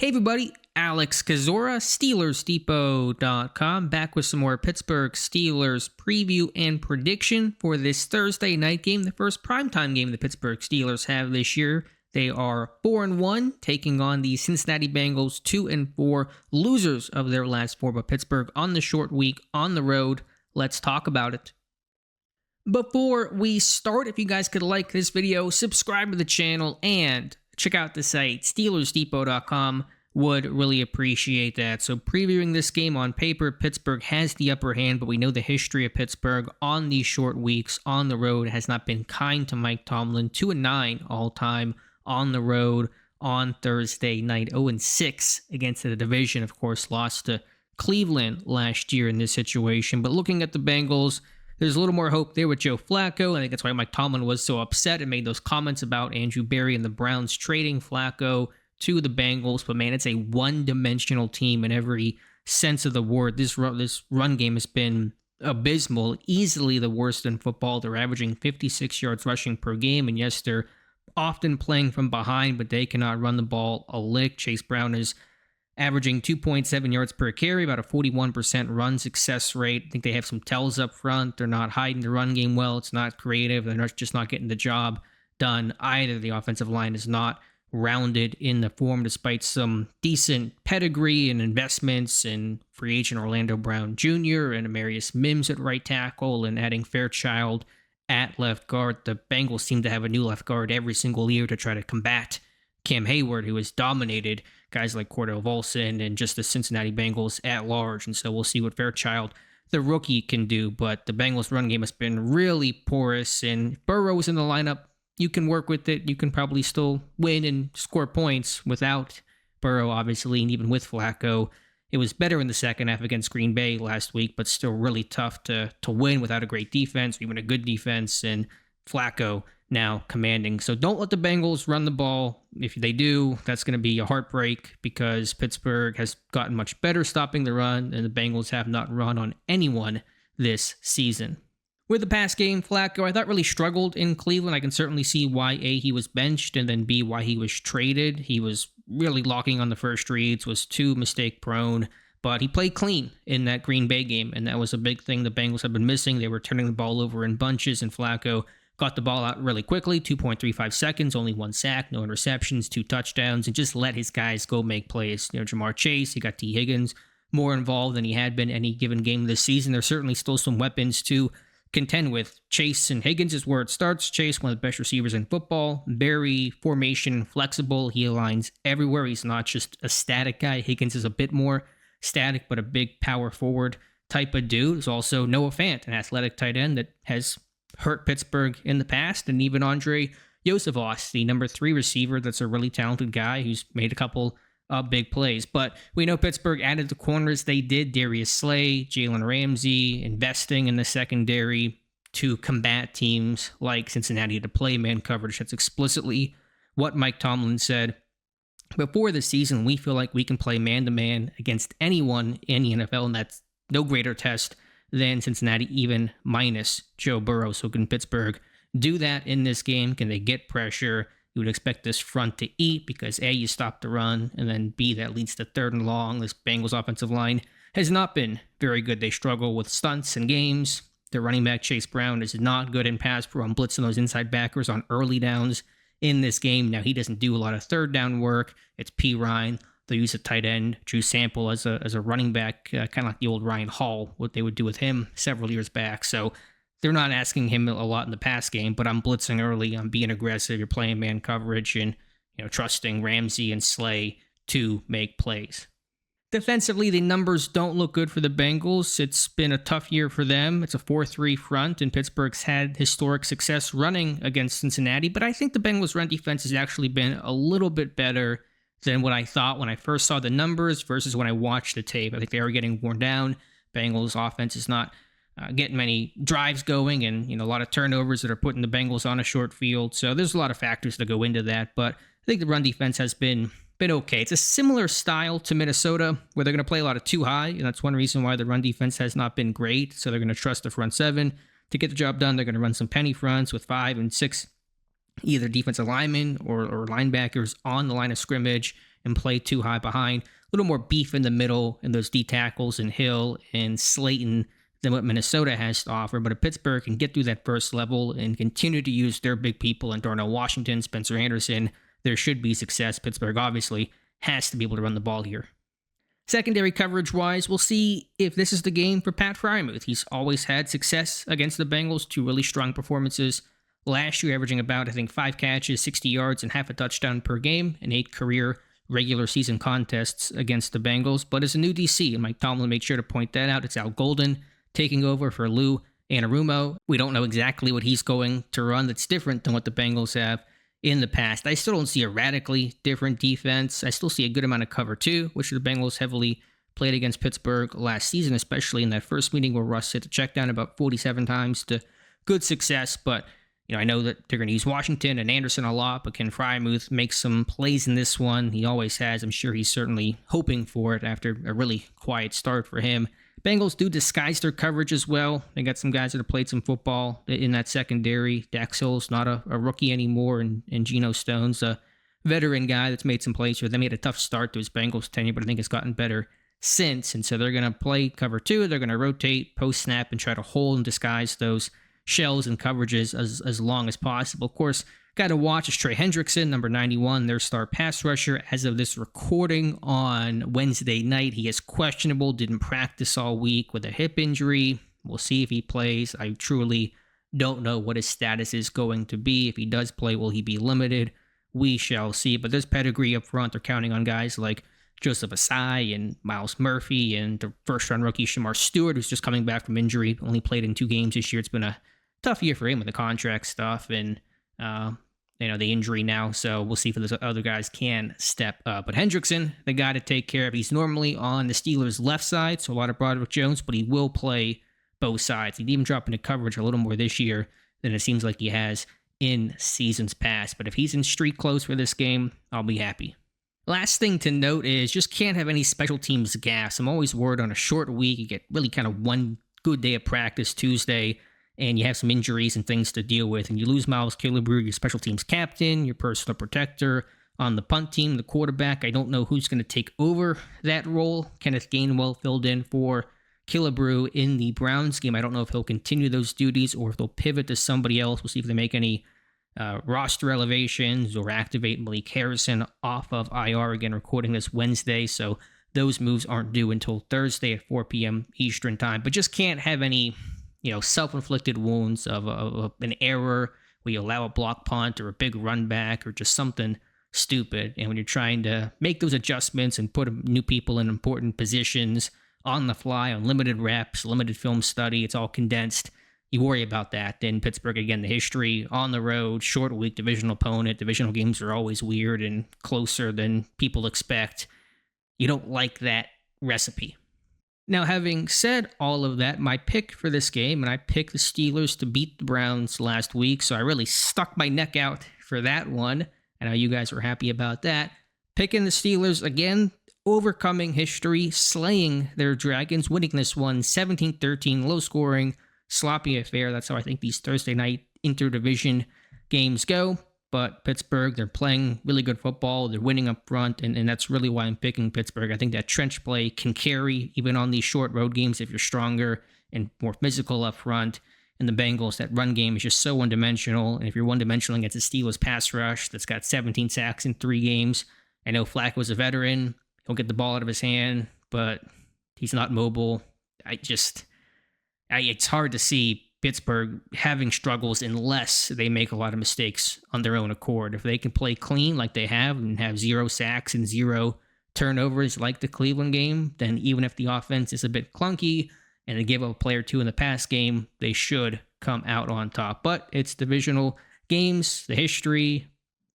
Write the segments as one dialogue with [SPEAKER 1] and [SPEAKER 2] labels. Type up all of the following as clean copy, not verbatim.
[SPEAKER 1] Hey everybody, Alex Kozora, SteelersDepot.com, back with some more Pittsburgh Steelers preview and prediction for this Thursday night game, the first primetime game the Pittsburgh Steelers have this year. They are 4-1, taking on the Cincinnati Bengals, 2-4, losers of their last four, but Pittsburgh on the short week, on the road. Let's talk about it. Before we start, if you guys could like this video, subscribe to the channel, and check out the site, SteelersDepot.com. Would really appreciate that. So previewing this game, on paper, Pittsburgh has the upper hand, but we know the history of Pittsburgh on these short weeks on the road has not been kind to Mike Tomlin. 2-9 all-time on the road on Thursday night. 0-6 against the division, of course, lost to Cleveland last year in this situation. But looking at the Bengals, there's a little more hope there with Joe Flacco. I think that's why Mike Tomlin was so upset and made those comments about Andrew Berry and the Browns trading Flacco to the Bengals. But man, it's a one-dimensional team in every sense of the word. This run game has been abysmal, easily the worst in football. They're averaging 56 yards rushing per game, and yes, they're often playing from behind, but they cannot run the ball a lick. Chase Brown is averaging 2.7 yards per carry, about a 41% run success rate. I think they have some tells up front. They're not hiding the run game well. It's not creative. They're just not getting the job done either. The offensive line is not rounded in the form, despite some decent pedigree and investments in free agent Orlando Brown Jr. and Amarius Mims at right tackle and adding Fairchild at left guard. The Bengals seem to have a new left guard every single year to try to combat Cam Hayward, who has dominated guys like Cordell Volson and just the Cincinnati Bengals at large. And so we'll see what Fairchild, the rookie, can do. But the Bengals run game has been really porous, and Burrow is in the lineup. You can work with it. You can probably still win and score points without Burrow, obviously, and even with Flacco. It was better in the second half against Green Bay last week, but still really tough to win without a great defense, or even a good defense, and Flacco now commanding. So don't let the Bengals run the ball. If they do, that's going to be a heartbreak, because Pittsburgh has gotten much better stopping the run, and the Bengals have not run on anyone this season. With the pass game, Flacco, I thought, really struggled in Cleveland. I can certainly see why, A, he was benched, and then B, why he was traded. He was really locking on the first reads, was too mistake prone, but he played clean in that Green Bay game, and that was a big thing the Bengals have been missing. They were turning the ball over in bunches, and Flacco got the ball out really quickly, 2.35 seconds, only one sack, no interceptions, 2 touchdowns, and just let his guys go make plays. Jamar Chase, he got T. Higgins more involved than he had been any given game this season. There's certainly still some weapons to contend with. Chase and Higgins is where it starts. Chase, one of the best receivers in football, very formation flexible. He aligns everywhere. He's not just a static guy. Higgins is a bit more static, but a big power forward type of dude. There's also Noah Fant, an athletic tight end that has hurt Pittsburgh in the past, and even Andre Joseph, the number 3 receiver, that's a really talented guy who's made a couple big plays. But we know Pittsburgh added the corners they did. Darius Slay, Jalen Ramsey, investing in the secondary to combat teams like Cincinnati to play man coverage. That's explicitly what Mike Tomlin said before the season. We feel like we can play man-to-man against anyone in the NFL, and that's no greater test than Cincinnati, even minus Joe Burrow. So can Pittsburgh do that in this game? Can they get pressure? You would expect this front to eat, because A, you stop the run, and then B, that leads to 3rd and long. This Bengals offensive line has not been very good. They struggle with stunts and games. Their running back, Chase Brown, is not good in pass pro on blitzing those inside backers on early downs in this game. Now, he doesn't do a lot of 3rd down work. It's P. Ryan. They'll use a tight end, Drew Sample, as a running back, kind of like the old Ryan Hall, what they would do with him several years back. So they're not asking him a lot in the pass game, but I'm blitzing early. I'm being aggressive. You're playing man coverage, and trusting Ramsey and Slay to make plays. Defensively, the numbers don't look good for the Bengals. It's been a tough year for them. It's a 4-3 front, and Pittsburgh's had historic success running against Cincinnati, but I think the Bengals' run defense has actually been a little bit better than what I thought when I first saw the numbers versus when I watched the tape. I think they are getting worn down. Bengals' offense is not getting many drives going, and a lot of turnovers that are putting the Bengals on a short field. So there's a lot of factors that go into that, but I think the run defense has been okay. It's a similar style to Minnesota, where they're going to play a lot of too high, and that's one reason why the run defense has not been great. So they're going to trust the front 7 to get the job done. They're going to run some penny fronts with 5 and 6 either defensive linemen or linebackers on the line of scrimmage, and play too high behind. A little more beef in the middle and those D tackles and Hill and Slayton than what Minnesota has to offer. But if Pittsburgh can get through that first level and continue to use their big people in Darnell Washington, Spencer Anderson, there should be success. Pittsburgh obviously has to be able to run the ball here. Secondary coverage-wise, we'll see if this is the game for Pat Freiermuth. He's always had success against the Bengals, 2 really strong performances last year, averaging about, 5 catches, 60 yards, and half a touchdown per game, and 8 career regular season contests against the Bengals. But as a new DC, and Mike Tomlin made sure to point that out, it's Al Golden taking over for Lou Anarumo. We don't know exactly what he's going to run that's different than what the Bengals have in the past. I still don't see a radically different defense. I still see a good amount of cover 2, which the Bengals heavily played against Pittsburgh last season, especially in that first meeting where Russ hit the check down about 47 times to good success. But I know that they're going to use Washington and Anderson a lot, but can Freiermuth make some plays in this one? He always has. I'm sure he's certainly hoping for it after a really quiet start for him. Bengals do disguise their coverage as well. They got some guys that have played some football in that secondary. Dax Hill's not a rookie anymore, and Geno Stone's a veteran guy that's made some plays here. They made a tough start to his Bengals tenure, but I think it's gotten better since. And so they're going to play cover 2. They're going to rotate, post-snap, and try to hold and disguise those shells and coverages as long as possible. Of course, got to watch is Trey Hendrickson, number 91, their star pass rusher. As of this recording on Wednesday night, he is questionable, didn't practice all week with a hip injury. We'll see if he plays. I truly don't know what his status is going to be. If he does play, will he be limited? We shall see. But there's pedigree up front. They're counting on guys like Joseph Asai and Miles Murphy and the first-round rookie Shamar Stewart, who's just coming back from injury, only played in 2 games this year. It's been a tough year for him with the contract stuff and the injury now. So we'll see if those other guys can step up. But Hendrickson, the guy to take care of. He's normally on the Steelers' left side, so a lot of Broderick Jones, but he will play both sides. He'd even drop into coverage a little more this year than it seems like he has in seasons past. But if he's in street clothes for this game, I'll be happy. Last thing to note is just can't have any special teams gas. I'm always worried on a short week. You get really kind of one good day of practice Tuesday, and you have some injuries and things to deal with, and you lose Miles Killebrew, your special teams captain, your personal protector on the punt team, the quarterback. I don't know who's going to take over that role. Kenneth Gainwell filled in for Killebrew in the Browns game. I don't know if he'll continue those duties or if they'll pivot to somebody else. We'll see if they make any roster elevations or activate Malik Harrison off of IR. Again, recording this Wednesday, so those moves aren't due until Thursday at 4 p.m. Eastern time. But just can't have any self-inflicted wounds of an error where you allow a block punt or a big run back or just something stupid. And when you're trying to make those adjustments and put new people in important positions on the fly, on limited reps, limited film study, it's all condensed. You worry about that. Then Pittsburgh, again, the history on the road, short week, divisional opponent. Divisional games are always weird and closer than people expect. You don't like that recipe. Now, having said all of that, my pick for this game, and I picked the Steelers to beat the Browns last week, so I really stuck my neck out for that one. I know you guys were happy about that. Picking the Steelers again, overcoming history, slaying their Dragons, winning this one 17-13, low scoring, sloppy affair. That's how I think these Thursday night interdivision games go. But Pittsburgh, they're playing really good football. They're winning up front, and that's really why I'm picking Pittsburgh. I think that trench play can carry even on these short road games if you're stronger and more physical up front. And the Bengals, that run game is just so one-dimensional. And if you're one-dimensional against the Steelers pass rush that's got 17 sacks in 3 games, I know Flacco's a veteran. He'll get the ball out of his hand, but he's not mobile. It's hard to see Pittsburgh having struggles unless they make a lot of mistakes on their own accord. If they can play clean like they have and have 0 sacks and 0 turnovers like the Cleveland game, then even if the offense is a bit clunky and they give up a play or two in the pass game, they should come out on top. But it's divisional games, the history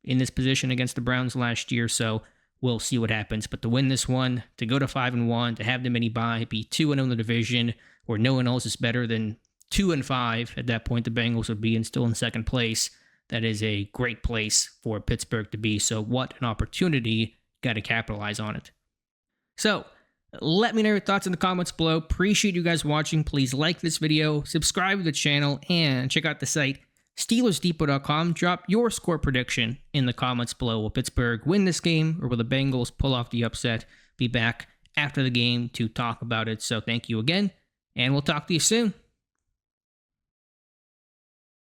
[SPEAKER 1] in this position against the Browns last year, so we'll see what happens. But to win this one, to go to 5-1, to have the mini bye, be 2-0 in the division, where no one else is better than 2-5. At that point, the Bengals would be still in second place. That is a great place for Pittsburgh to be. So what an opportunity. Got to capitalize on it. So let me know your thoughts in the comments below. Appreciate you guys watching. Please like this video, subscribe to the channel, and check out the site SteelersDepot.com. Drop your score prediction in the comments below. Will Pittsburgh win this game, or will the Bengals pull off the upset? Be back after the game to talk about it. So thank you again, and we'll talk to you soon.